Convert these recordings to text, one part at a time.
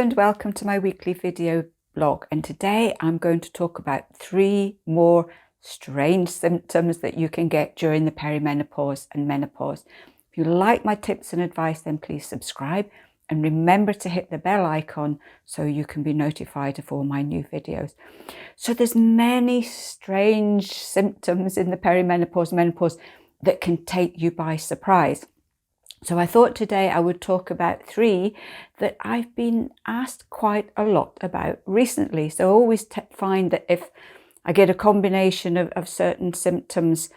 and welcome to my weekly video blog, and today I'm going to talk about 3 more strange symptoms that you can get during the perimenopause and menopause. If you like my tips and advice, then please subscribe and remember to hit the bell icon so you can be notified of all my new videos. So there's many strange symptoms in the perimenopause, menopause that can take you by surprise. So I thought today I would talk about 3 that I've been asked quite a lot about recently. So I always find that if I get a combination of certain symptoms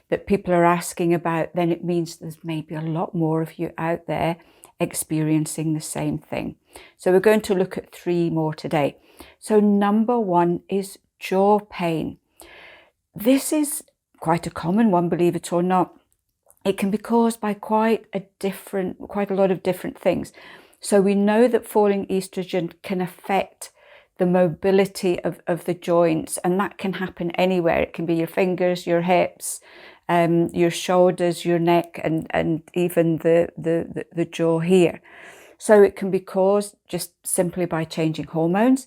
that people are asking about, then it means there's maybe a lot more of you out there experiencing the same thing. So we're going to look at 3 more today. So number 1 is jaw pain. This is quite a common one, believe it or not. It can be caused by quite a lot of different things. So we know that falling estrogen can affect the mobility of the joints, and that can happen anywhere. It can be your fingers, your hips, your shoulders, your neck, and even the jaw here. So it can be caused just simply by changing hormones.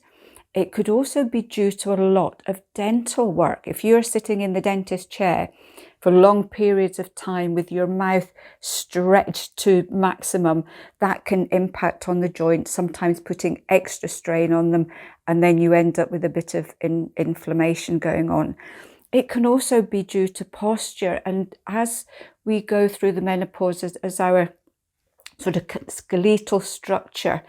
It could also be due to a lot of dental work. If you're sitting in the dentist chair for long periods of time with your mouth stretched to maximum, that can impact on the joints, sometimes putting extra strain on them, and then you end up with a bit of inflammation going on. It can also be due to posture, and as we go through the menopause, as our sort of skeletal structure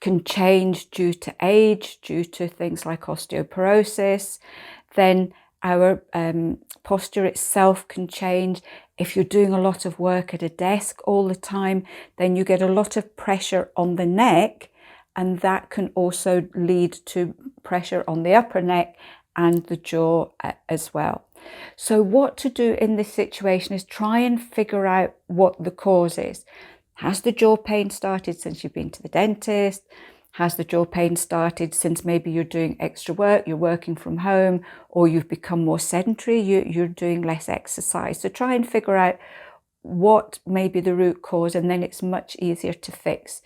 can change due to age, due to things like osteoporosis, then our posture itself can change. If you're doing a lot of work at a desk all the time, then you get a lot of pressure on the neck, and that can also lead to pressure on the upper neck and the jaw as well. So what to do in this situation is try and figure out what the cause is. Has the jaw pain started since you've been to the dentist? Has the jaw pain started since maybe you're doing extra work, you're working from home, or you've become more sedentary, you're doing less exercise? So try and figure out what may be the root cause, and then it's much easier to fix.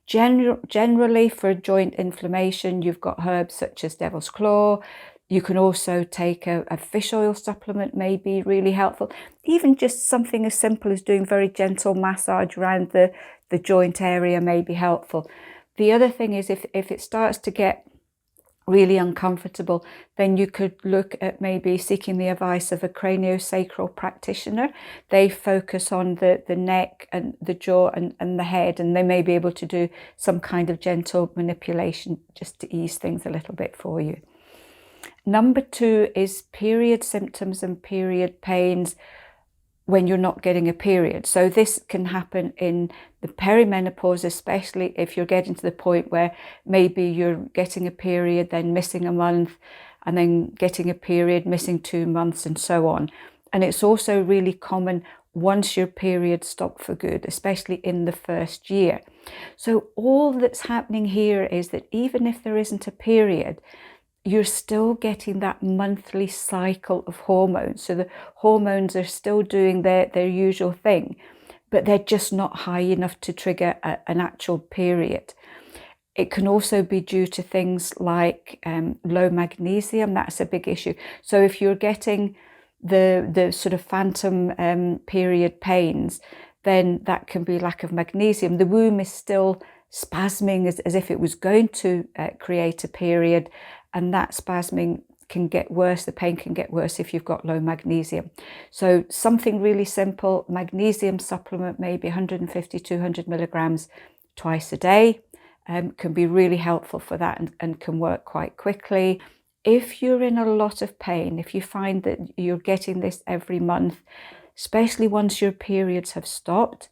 Generally, for joint inflammation, you've got herbs such as devil's claw. You can also take a fish oil supplement, may be really helpful. Even just something as simple as doing very gentle massage around the joint area may be helpful. The other thing is if it starts to get really uncomfortable, then you could look at maybe seeking the advice of a craniosacral practitioner. They focus on the neck and the jaw and the head, and they may be able to do some kind of gentle manipulation just to ease things a little bit for you. Number 2 is period symptoms and period pains when you're not getting a period. So this can happen in the perimenopause, especially if you're getting to the point where maybe you're getting a period, then missing a month, and then getting a period, missing 2 months, and so on. And it's also really common once your period stops for good, especially in the first year. So all that's happening here is that even if there isn't a period, you're still getting that monthly cycle of hormones. So the hormones are still doing their usual thing, but they're just not high enough to trigger an actual period. It can also be due to things like low magnesium. That's a big issue. So if you're getting the sort of phantom period pains, then that can be lack of magnesium. The womb is still spasming as if it was going to create a period, and that spasming can get worse, the pain can get worse if you've got low magnesium. So something really simple, magnesium supplement, maybe 150, 200 milligrams twice a day, can be really helpful for that and can work quite quickly. If you're in a lot of pain, if you find that you're getting this every month, especially once your periods have stopped,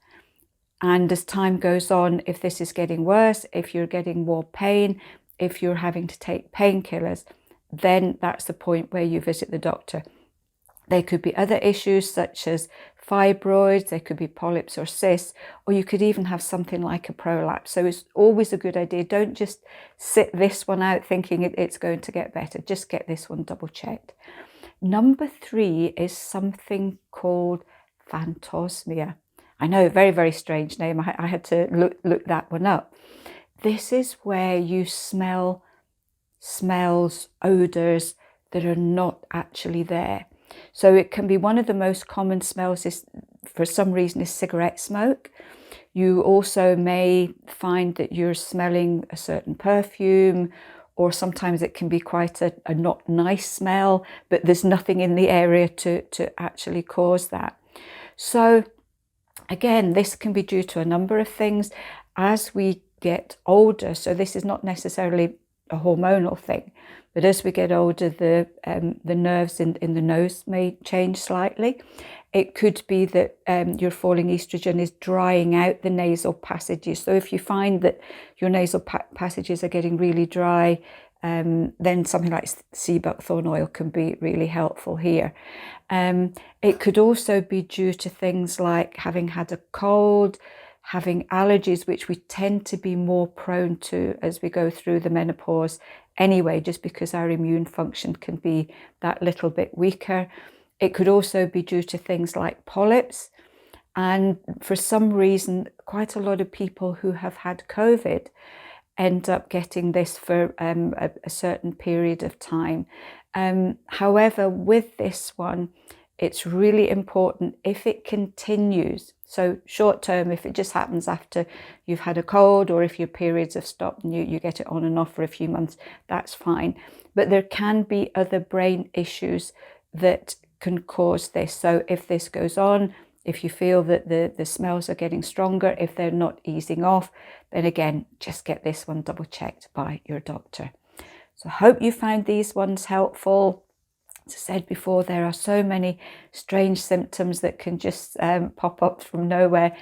and as time goes on, if this is getting worse, if you're getting more pain, if you're having to take painkillers, then that's the point where you visit the doctor. There could be other issues such as fibroids, there could be polyps or cysts, or you could even have something like a prolapse. So it's always a good idea. Don't just sit this one out thinking it's going to get better. Just get this one double checked. Number 3 is something called Phantosmia. I know, very, very strange name. I had to look that one up. this is where you smell smells, odours that are not actually there. So it can be one of the most common smells is, for some reason, is cigarette smoke. You also may find that you're smelling a certain perfume, or sometimes it can be quite a not nice smell, but there's nothing in the area to actually cause that. So again, this can be due to a number of things as we get older. So this is not necessarily a hormonal thing, but as we get older, the nerves in the nose may change slightly. It could be that your falling estrogen is drying out the nasal passages. So if you find that your nasal passages are getting really dry, then something like sea buckthorn oil can be really helpful here. It could also be due to things like having had a cold, having allergies, which we tend to be more prone to as we go through the menopause anyway, just because our immune function can be that little bit weaker. It could also be due to things like polyps. And for some reason, quite a lot of people who have had COVID end up getting this for a certain period of time. However, with this one, it's really important if it continues. So short term, if it just happens after you've had a cold, or if your periods have stopped and you get it on and off for a few months, that's fine. But there can be other brain issues that can cause this. So if this goes on, if you feel that the smells are getting stronger, if they're not easing off, then again, just get this one double checked by your doctor. So I hope you found these ones helpful. As I said before, there are so many strange symptoms that can just pop up from nowhere.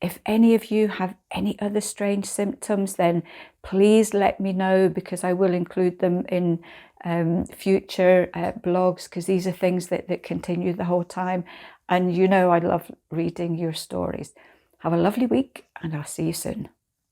If any of you have any other strange symptoms, then please let me know, because I will include them in future blogs, because these are things that continue the whole time. And you know I love reading your stories. Have a lovely week, and I'll see you soon.